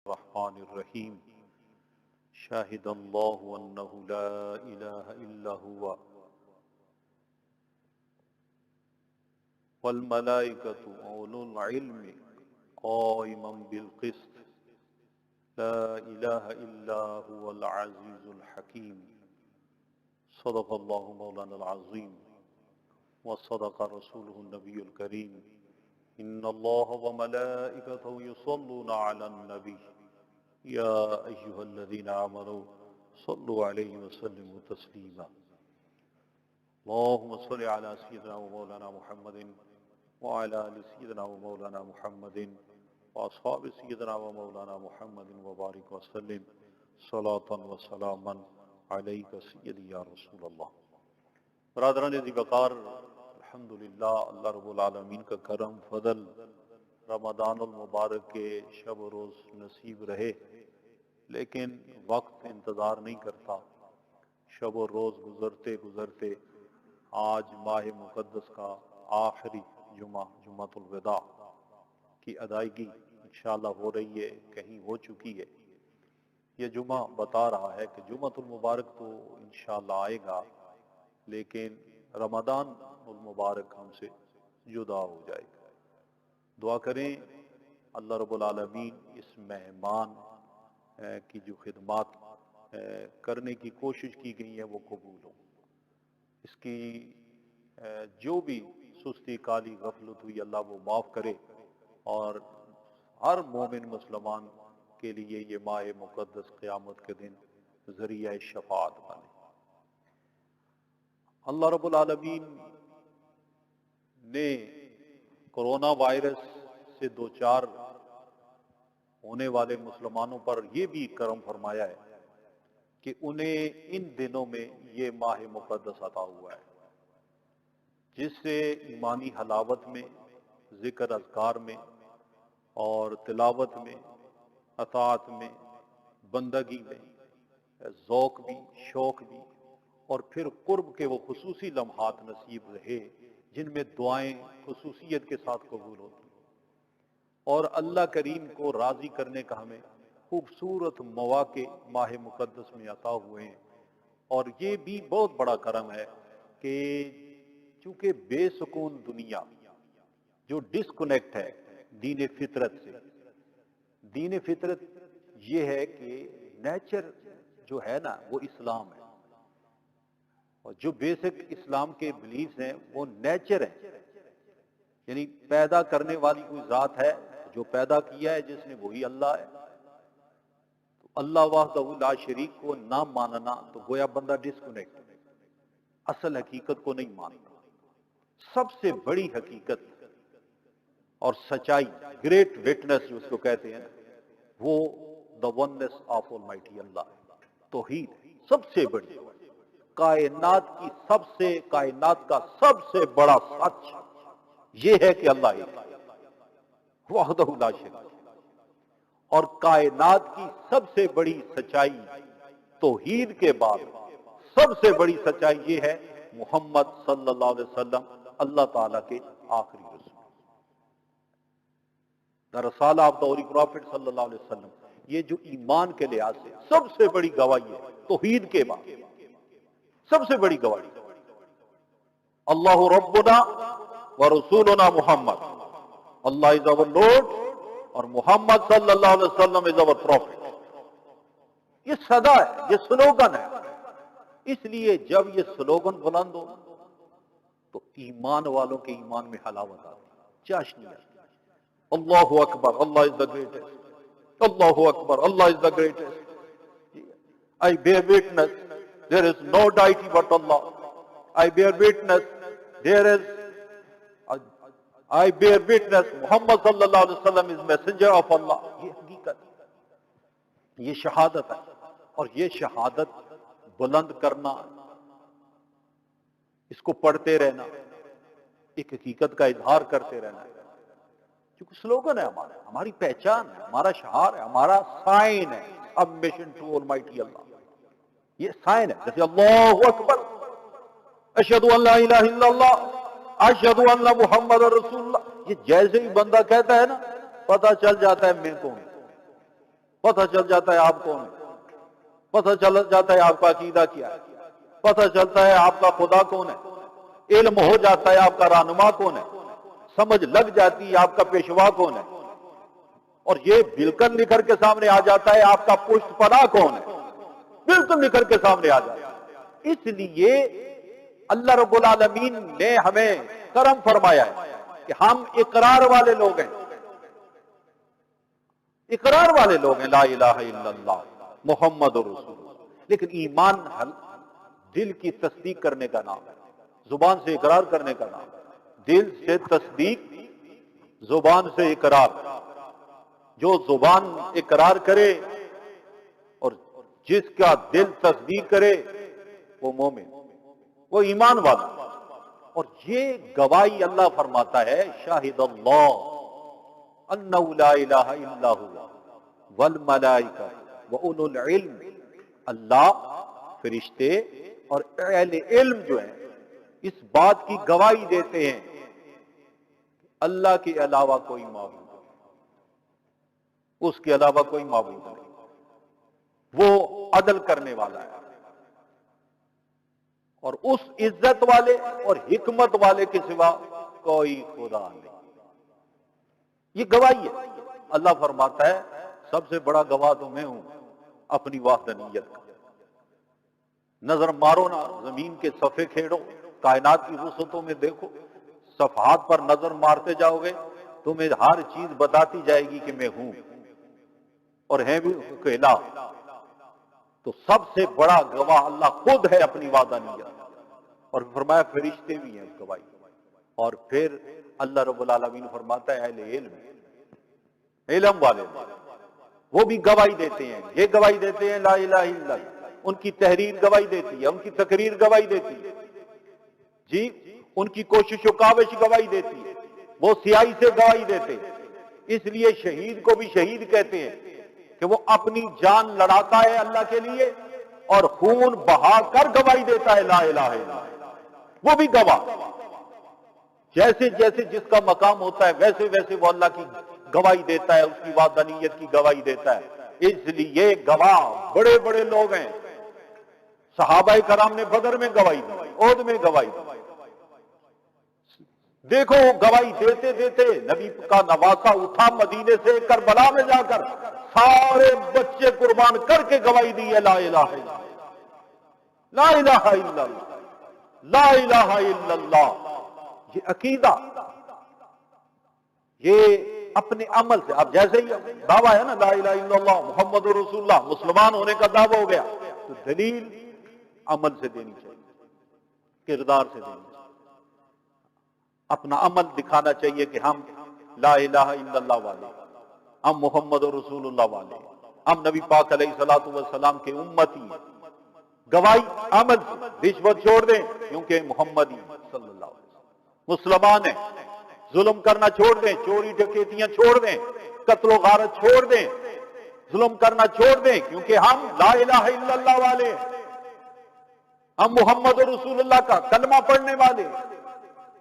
الرحمن الرحیم شاہد اللہ انہ لا الہ الا ہوا والملائکۃ اولو العلم قائما بالقسط لا الہ الا هو العزیز الحکیم صدق اللہ مولانا العظیم وصدق رسولہ النبی الکریم ان اللہ وملائکتہ یصلون علی النبی یا ایہا الذین آمنوا صلوا علیہ وسلموا تسلیما اللہم صل علی سیدنا و مولانا محمد وعلی آل سیدنا و مولانا محمد واصحاب سیدنا و مولانا محمد وبارک وسلم صلاۃ و سلاما علیک سیدی یا رسول اللہ۔ برادران ذی وقار، الحمدللہ اللہ رب العالمین کا کرم فضل، رمضان المبارک کے شب و روز نصیب رہے، لیکن وقت انتظار نہیں کرتا۔ شب و روز گزرتے گزرتے آج ماہ مقدس کا آخری جمعہ، جمعۃ الوداع کی ادائیگی انشاءاللہ ہو رہی ہے، کہیں ہو چکی ہے۔ یہ جمعہ بتا رہا ہے کہ جمعۃ المبارک تو انشاءاللہ آئے گا، لیکن رمضان المبارک ہم سے جدا ہو جائے گا۔ دعا کریں اللہ رب العالمین اس مہمان کی جو خدمات کرنے کی کوشش کی گئی ہے وہ قبول ہو، اس کی جو بھی سستی کالی غفلت ہوئی اللہ وہ معاف کرے، اور ہر مومن مسلمان کے لیے یہ ماہ مقدس قیامت کے دن ذریعہ شفاعت بنے۔ اللہ رب العالمین نے کرونا وائرس سے دوچار ہونے والے مسلمانوں پر یہ بھی کرم فرمایا ہے کہ انہیں ان دنوں میں یہ ماہ مقدس عطا ہوا ہے، جس سے ایمانی حلاوت میں، ذکر اذکار میں اور تلاوت میں، اطاعت میں، بندگی میں ذوق بھی، شوق بھی، اور پھر قرب کے وہ خصوصی لمحات نصیب رہے جن میں دعائیں خصوصیت کے ساتھ قبول ہوتی ہیں، اور اللہ کریم کو راضی کرنے کا ہمیں خوبصورت مواقع ماہ مقدس میں عطا ہوئے ہیں۔ اور یہ بھی بہت بڑا کرم ہے کہ چونکہ بے سکون دنیا جو ڈسکنیکٹ ہے دین فطرت سے، دین فطرت یہ ہے کہ نیچر جو ہے نا وہ اسلام ہے، اور جو بیسک اسلام کے بلیفز ہیں وہ نیچر ہے، یعنی پیدا کرنے والی کوئی ذات ہے، جو پیدا کیا ہے جس نے وہی اللہ ہے۔ تو اللہ وحدہ لا شریک کو نہ ماننا تو گویا بندہ ڈسکنیکٹ، اصل حقیقت کو نہیں مانتا۔ سب سے بڑی حقیقت اور سچائی، گریٹ وٹنس جو اس کو کہتے ہیں، وہ the oneness of Almighty اللہ، توحید سب سے بڑی، کائنات کا سب سے بڑا سچ یہ ہے کہ اللہ ایک وحدہ لا شریک، اور کائنات کی سب سے بڑی سچائی توحید کے بعد سب سے بڑی سچائی یہ ہے محمد صلی اللہ علیہ وسلم اللہ تعالیٰ کے آخری رسول، the رسالہ آف the holy prophet صلی اللہ علیہ وسلم۔ یہ جو ایمان کے لحاظ سے سب سے بڑی گواہی ہے، توحید کے بعد سب سے بڑی گواہی، اللہ ربنا و رسولنا محمد، اللہ از our Lord اور محمد صلی اللہ علیہ وسلم از our prophet۔ یہ صدا ہے، یہ سلوگن ہے۔ اس لیے جب یہ سلوگن بلند ہو تو ایمان والوں کے ایمان میں حلاوت آتی، چاشنی آتی۔ اللہ اکبر، اللہ از دا گریٹسٹ، اللہ اکبر، اللہ is the greatest. I bear witness there is no deity but Allah. I bear witness I bear witness Muhammad صلی اللہ علیہ وسلم is messenger of Allah۔ یہ حقیقت، یہ شہادت ہے، اور یہ شہادت بلند کرنا، اس کو پڑھتے رہنا، ایک حقیقت کا اظہار کرتے رہنا، کیونکہ سلوگن ہے ہمارا، ہماری پہچان ہے، ہمارا شعار ہے، ہمارا سائن ہے، سبمیشن ٹو آلمائٹی اللہ۔ یہ سائن ہے، جیسے اللہ اکبر، اشہد ان لا الہ الا اللہ، اشہد ان محمد رسول اللہ، یہ جیسے ہی بندہ کہتا ہے نا پتہ چل جاتا ہے میں کون، پتہ چل جاتا ہے آپ کون ہے، پتہ چل جاتا ہے آپ کا عقیدہ کیا ہے، پتہ چلتا ہے آپ کا خدا کون ہے، علم ہو جاتا ہے آپ کا رہنما کون ہے، سمجھ لگ جاتی ہے آپ کا پیشوا کون ہے، اور یہ بالکل نکھر کے سامنے آ جاتا ہے آپ کا پشت پناہ کون ہے، بالکل نکھر کے سامنے آ جاتا ہے۔ اس لیے اللہ رب العالمین نے ہمیں کرم فرمایا ہے کہ ہم اقرار والے لوگ ہیں، اقرار والے لوگ ہیں، لا الہ الا اللہ محمد رسول اللہ۔ لیکن ایمان دل کی تصدیق کرنے کا نام ہے، زبان سے اقرار کرنے کا نام ہے، دل سے تصدیق، زبان سے اقرار۔ جو زبان اقرار کرے اور جس کا دل تصدیق کرے وہ مومن، وہ ایمان والا۔ اور یہ گواہی اللہ فرماتا ہے، شاہد اللہ انہ لا الہ الا ہوا والملائکہ واولو العلم، اللہ، فرشتے اور اہل علم جو ہیں اس بات کی گواہی دیتے ہیں اللہ کے علاوہ کوئی معبود نہیں، اس کے علاوہ کوئی معبود نہیں، وہ عدل کرنے والا ہے، اور اس عزت والے اور حکمت والے کے سوا کوئی خدا نہیں۔ یہ گواہی ہے۔ اللہ فرماتا ہے سب سے بڑا گواہ تو میں ہوں اپنی وحدانیت کا۔ نظر مارو نا، زمین کے صفحے کھیڑو، کائنات کی وسعتوں میں دیکھو، صفحات پر نظر مارتے جاؤ گے تمہیں ہر چیز بتاتی جائے گی کہ میں ہوں، اور ہیں بھی اکیلا۔ تو سب سے بڑا گواہ اللہ خود ہے اپنی وحدانیت، اور فرمایا فرشتے بھی ہیں گواہی۔ اور پھر اللہ رب العالمین فرماتا ہے اہل علم، علم والے وہ بھی گواہی دیتے ہیں، یہ گواہی دیتے ہیں لا الہ الا اللہ، ان کی تحریر گواہی دیتی ہے، ان کی تقریر گواہی دیتی ہے، جی ان کی کوشش و کاوش گواہی دیتی ہے، وہ سیاہی سے گواہی دیتے ہیں۔ اس لیے شہید کو بھی شہید کہتے ہیں کہ وہ اپنی جان لڑاتا ہے اللہ کے لیے اور خون بہا کر گواہی دیتا ہے لا الہ الا اللہ، وہ بھی گواہ۔ جیسے جیسے جس کا مقام ہوتا ہے ویسے ویسے وہ اللہ کی گواہی دیتا ہے، اس کی وحدانیت کی گواہی دیتا ہے۔ اس لیے گواہ بڑے بڑے لوگ ہیں، صحابہ کرام نے بدر میں گواہی دی، احد میں گواہی دی۔ دیکھو وہ گواہی دیتے دیتے نبی کا نواسا اٹھا مدینے سے کربلا میں جا کر سارے بچے قربان کر کے گواہی دی ہے لا الہ الا اللہ، لا الہ الا اللہ، لا الہ الا اللہ۔ یہ عقیدہ، یہ اپنے عمل سے، اب جیسے ہی دعویٰ ہے نا لا الہ الا اللہ محمد رسول اللہ، مسلمان ہونے کا دعویٰ ہو گیا، تو دلیل عمل سے دینی چاہیے، کردار سے دینی چاہیے، اپنا عمل دکھانا چاہیے کہ ہم لا الہ الا اللہ والے، ہم محمد رسول اللہ والے، ہم نبی پاک علیہ الصلوۃ والسلام کے امتی ہیں۔ گواہی عمل سے، رشوت چھوڑ دیں کیونکہ محمدی صلی اللہ علیہ وسلم، مسلمان ہیں، ظلم کرنا چھوڑ دیں، چوری ڈکیتیاں چھوڑ دیں، قتل و غارت چھوڑ دیں، ظلم کرنا چھوڑ دیں کیونکہ ہم لا الہ الا اللہ والے ہیں، ہم محمد رسول اللہ کا کلمہ پڑھنے والے۔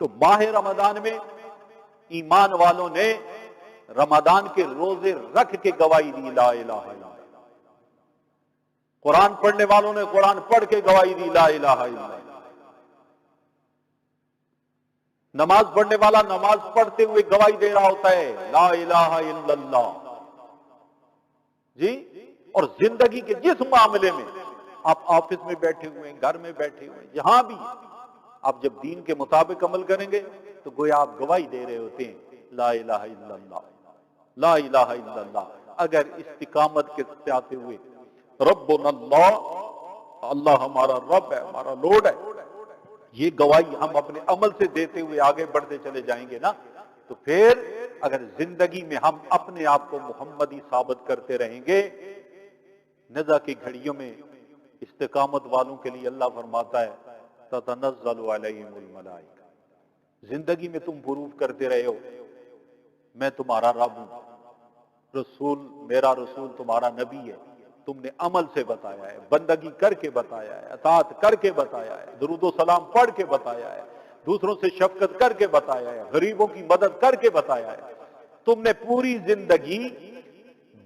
تو ماہ رمضان میں ایمان والوں نے رمضان کے روزے رکھ کے گواہی دی لا الہ الا اللہ، قرآن پڑھنے والوں نے قرآن پڑھ کے گواہی دی لا الہ الا اللہ، نماز پڑھنے والا نماز پڑھتے ہوئے گواہی دے رہا ہوتا ہے لا الہ الا اللہ، جی۔ اور زندگی کے جس معاملے میں آپ آفس میں بیٹھے ہوئے ہیں، گھر میں بیٹھے ہوئے ہیں، جہاں بھی آپ جب دین کے مطابق عمل کریں گے تو گویا آپ گواہی دے رہے ہوتے ہیں لا الہ الا اللہ، لا الہ الا اللہ۔ اگر استقامت کے ساتھ ہوئے ربنا اللہ، اللہ ہمارا رب ہے، ہمارا لورڈ ہے، یہ گواہی ہم اپنے عمل سے دیتے ہوئے آگے بڑھتے چلے جائیں گے نا، تو پھر اگر زندگی میں ہم اپنے آپ کو محمدی ثابت کرتے رہیں گے، نزا کی گھڑیوں میں استقامت والوں کے لیے اللہ فرماتا ہے تتنزل علیہم الملائکہ، زندگی میں تم پروف کرتے رہے ہو میں تمہارا رب ہوں، رسول میرا رسول تمہارا نبی ہے، تم نے عمل سے بتایا ہے، بندگی کر کے بتایا ہے، اطاعت کر کے بتایا ہے، درود و سلام پڑھ کے بتایا ہے، دوسروں سے شفقت کر کے بتایا ہے، غریبوں کی مدد کر کے بتایا ہے، تم نے پوری زندگی